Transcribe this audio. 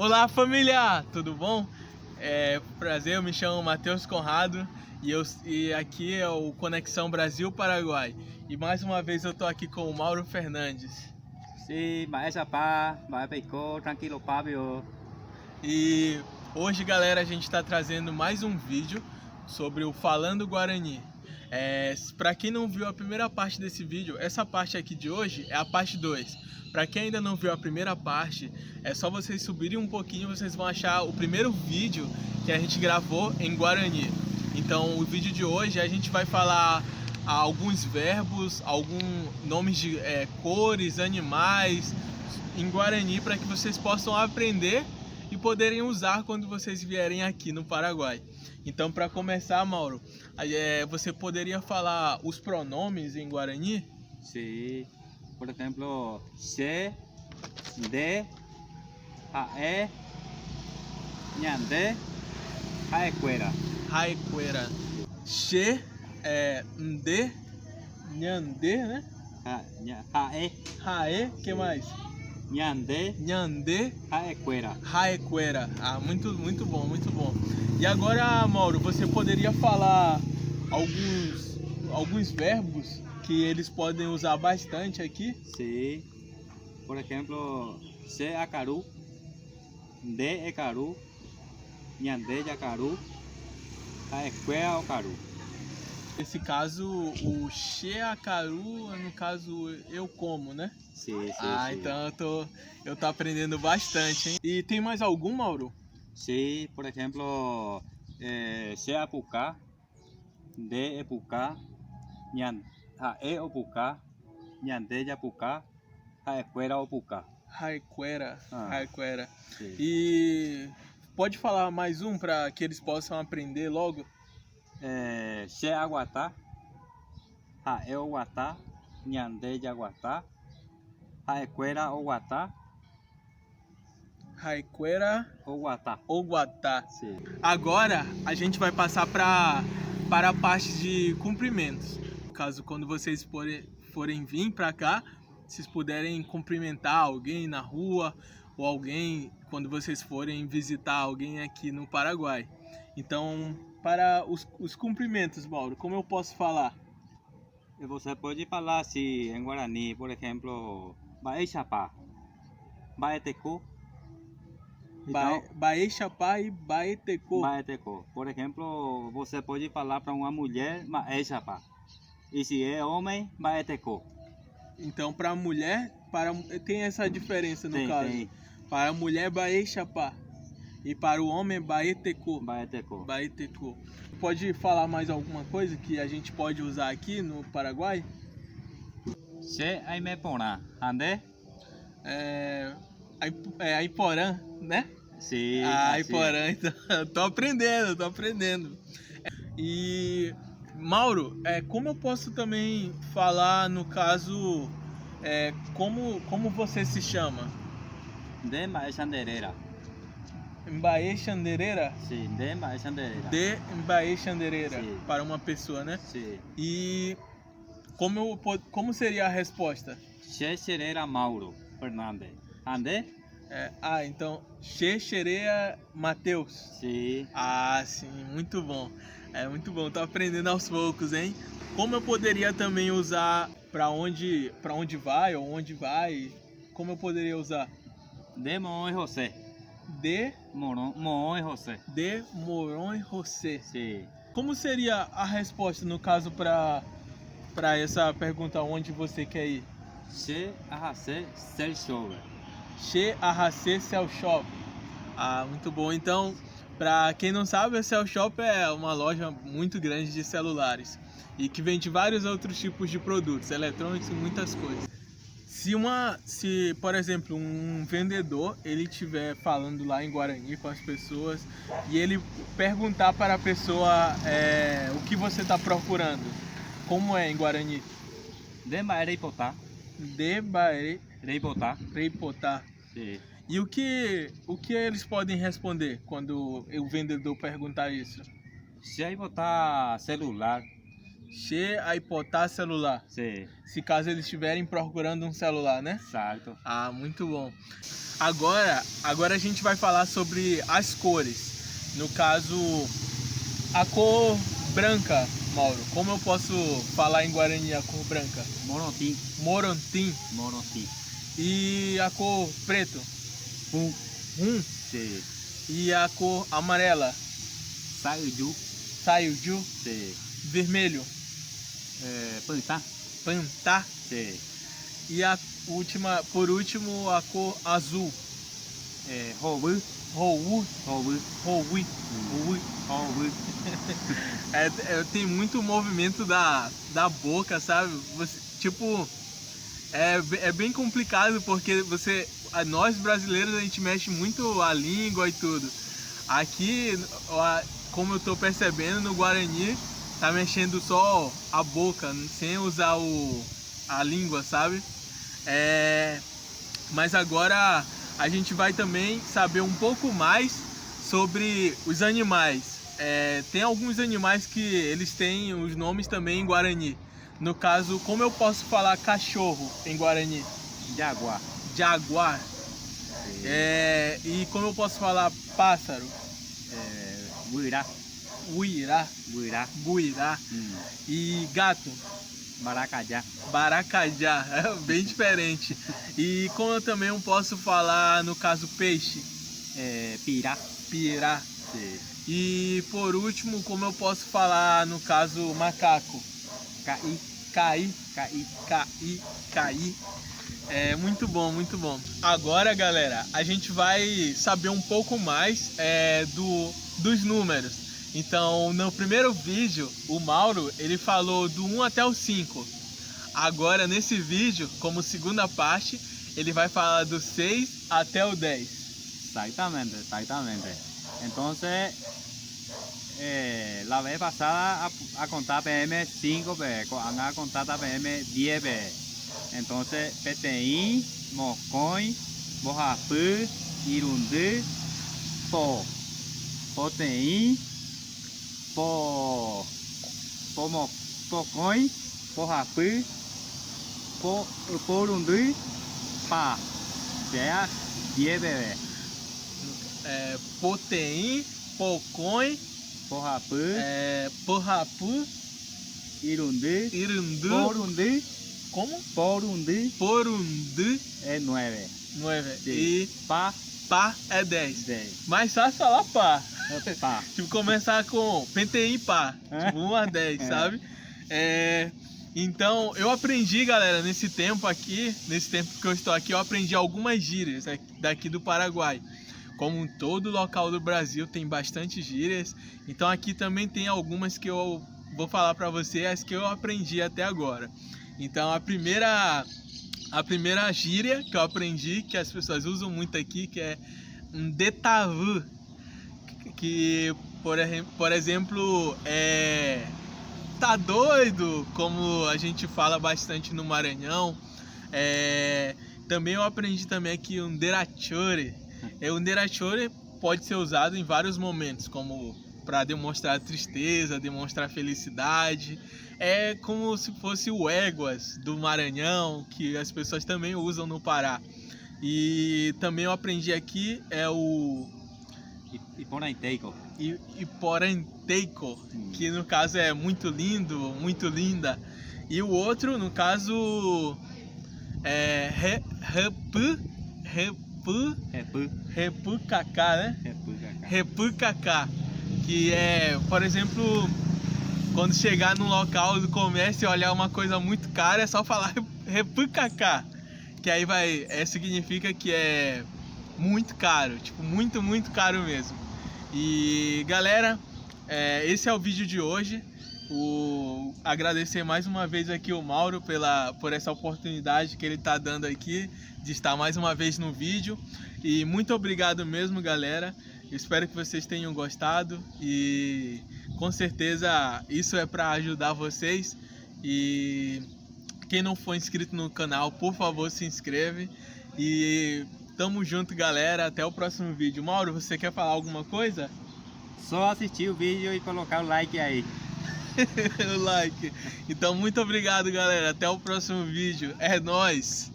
Olá família, tudo bom? Prazer, eu me chamo Matheus Conrado e aqui é o Conexão Brasil-Paraguai. E mais uma vez eu tô aqui com o Mauro Fernandes. Sim, maestra pá, vai peicou, tranquilo, Fábio. E hoje, galera, a gente está trazendo mais um vídeo sobre o Falando Guarani. Para quem não viu a primeira parte desse vídeo, essa parte aqui de hoje é a parte 2. Para quem ainda não viu a primeira parte, é só vocês subirem um pouquinho, vocês vão achar o primeiro vídeo que a gente gravou em Guarani. Então, o vídeo de hoje a gente vai falar alguns verbos, alguns nomes de cores, animais em Guarani, para que vocês possam aprender e poderem usar quando vocês vierem aqui no Paraguai. Então, para começar, Mauro, você poderia falar os pronomes em Guarani? Sim, por exemplo, se, de, ae, nhande, aequera. Raiquera. Che, nde, nhande, né? Ae, Rae, que mais? nhande, Nhande, aequera. Raiquera. Ah, muito bom, muito bom. E agora, Mauro, você poderia falar alguns verbos que eles podem usar bastante aqui? Sim, por exemplo, se acaru, de ecaru, nhande jacaru, aequera ocaru. Nesse caso, o Sheakaru, no caso, eu como, né? Sim, sim, Ah, sim. então eu tô aprendendo bastante, hein? E tem mais algum, Mauro? Sí, por ejemplo, se apuca, de epuca, ñan, e opuca, ñande yapuca, escuela opuca. Raiquera, Ah, Raiquera. sí. E pode falar mais um para que eles possam aprender logo? Se aguatá, e oguatá, ñande yaguatá, escuela oguatá, Raiquera oguatá. ou Guatá. Sí. Agora a gente vai passar para a parte de cumprimentos. Caso quando vocês forem vir para cá, vocês puderem cumprimentar alguém na rua ou alguém quando vocês forem visitar alguém aqui no Paraguai. Então, para os cumprimentos, Mauro, como eu posso falar? E você pode falar assim em Guarani, por exemplo, vai chapar, vai teco. Então, Baexapá e Baeteco. Baeteco. Por exemplo, você pode falar para uma mulher, Maexapa. E se é homem, Baeteco. Então, para a mulher, tem essa diferença no caso. Tem. Para a mulher, Baexapá. E para o homem, Baeteco. Baeteco. Baeteco. Pode falar mais alguma coisa que a gente pode usar aqui no Paraguai? Se aime porá, ande? Aiporã, né? Sim. Aiporã, então, eu tô aprendendo. E, Mauro, como eu posso também falar, no caso, como você se chama? De Maexandereira. Mbaê Xandereira? Sim, de Maexandereira. De Mbaê Xandereira, Sim. para uma pessoa, né? Sim. E como seria a resposta? Se Xereira Mauro Fernandes. Ande? Então, Xereia Mateus. Sim. Ah, sim, muito bom. É muito bom, tô aprendendo aos poucos, hein? Como eu poderia também usar para onde vai ou onde vai? Como eu poderia usar? De Moon José. De Moon José. De Moron José. Sim. Como seria a resposta no caso para essa pergunta onde você quer ir? Se arrasé cel shower. Che Arracê Cell Shop. Ah, muito bom. Então, para quem não sabe, a Cell Shop é uma loja muito grande de celulares e que vende vários outros tipos de produtos, eletrônicos e muitas coisas. Se, por exemplo, um vendedor, ele estiver falando lá em Guarani com as pessoas e ele perguntar para a pessoa o que você está procurando, como é em Guarani? De Mareipotá. De Bae Reipotá. Reipotá. Sim. E o que eles podem responder quando o vendedor perguntar isso? Se aí botar celular, Che aipotar celular. Sim, Se caso eles estiverem procurando um celular, né? certo. Ah, muito bom. Agora a gente vai falar sobre as cores. No caso, a cor branca, Mauro. Como eu posso falar em Guarani a cor branca? Morontim. Morontim. Morontim. E a cor preto? Pum. Sim. E a cor amarela? Saiuju. Saiuju. Sim. Vermelho? Pantá. Pantá. Sim. E por último, a cor azul? Robu. Rowu. Robu. Rowi. Robu. Tem muito movimento da boca, sabe? Tipo, é bem complicado porque nós brasileiros, a gente mexe muito a língua e tudo. Aqui, como eu tô percebendo, no Guarani, tá mexendo só a boca, sem usar a língua, sabe? Mas agora a gente vai também saber um pouco mais sobre os animais. Tem alguns animais que eles têm os nomes também em Guarani. No caso, como eu posso falar cachorro em Guarani? Jaguar. Jaguar. E como eu posso falar pássaro? Guirá. Uirá. Guirá. Guirá. E gato? Maracajá. Baracajá. É bem diferente. E como eu também posso falar, no caso, peixe? Pirá. Pirá. Sim. E por último, como eu posso falar, no caso, macaco? Caí. Caí. Caí. Caí. Caí. Muito bom, muito bom. Agora, galera, a gente vai saber um pouco mais dos números. Então, no primeiro vídeo, o Mauro, ele falou do 1 até o 5. Agora, nesse vídeo, como segunda parte, ele vai falar do 6 até o 10. Exactamente, exactamente. Entonces, la vez pasada a contar PM 5 veces, a contar PM 10 veces. Entonces, PTI, Moscoy, Bojapú, Irundú, Po, Poteí, Pocoy, Bojapú, Porundú, Pa. Sea 10 veces. Poteim, Pocões, Porrapú, Porrapu, Irundú, Irundu, Porundú, como? Porundú Porundu, é 9. 9. Sim. E Pá, Pá é 10. 10. Mais fácil falar Pá. É pá. Tipo, começar com Penteim Pá. Tipo, 1 a 10, É. sabe? Então, eu aprendi, galera, nesse tempo que eu estou aqui, eu aprendi algumas gírias daqui do Paraguai. Como em todo local do Brasil tem bastante gírias, então aqui também tem algumas que eu vou falar para você, as que eu aprendi até agora. Então a primeira gíria que eu aprendi, que as pessoas usam muito aqui, que é um detavu, que por exemplo tá doido, como a gente fala bastante no Maranhão. Também eu aprendi também aqui um derachore. O derachore pode ser usado em vários momentos, como para demonstrar tristeza, demonstrar felicidade. É como se fosse o éguas do Maranhão, que as pessoas também usam no Pará. E também eu aprendi aqui o Iporanteico. Iporanteico, que no caso é muito lindo, muito linda. E o outro, no caso, é Repucacá, né? Repucacá, que é, por exemplo, quando chegar num local do comércio e olhar uma coisa muito cara, é só falar Repucacá, que aí significa que é muito caro, tipo, muito, muito caro mesmo. E galera, esse é o vídeo de hoje. Agradecer mais uma vez aqui o Mauro por essa oportunidade que ele está dando aqui de estar mais uma vez no vídeo. E muito obrigado mesmo, galera. Eu espero que vocês tenham gostado e com certeza isso é para ajudar vocês. E quem não for inscrito no canal, por favor, se inscreve. E tamo junto, galera. Até o próximo vídeo. Mauro, você quer falar alguma coisa? Só assistir o vídeo e colocar o like aí. o like. Então, muito obrigado, galera. Até o próximo vídeo. É nóis!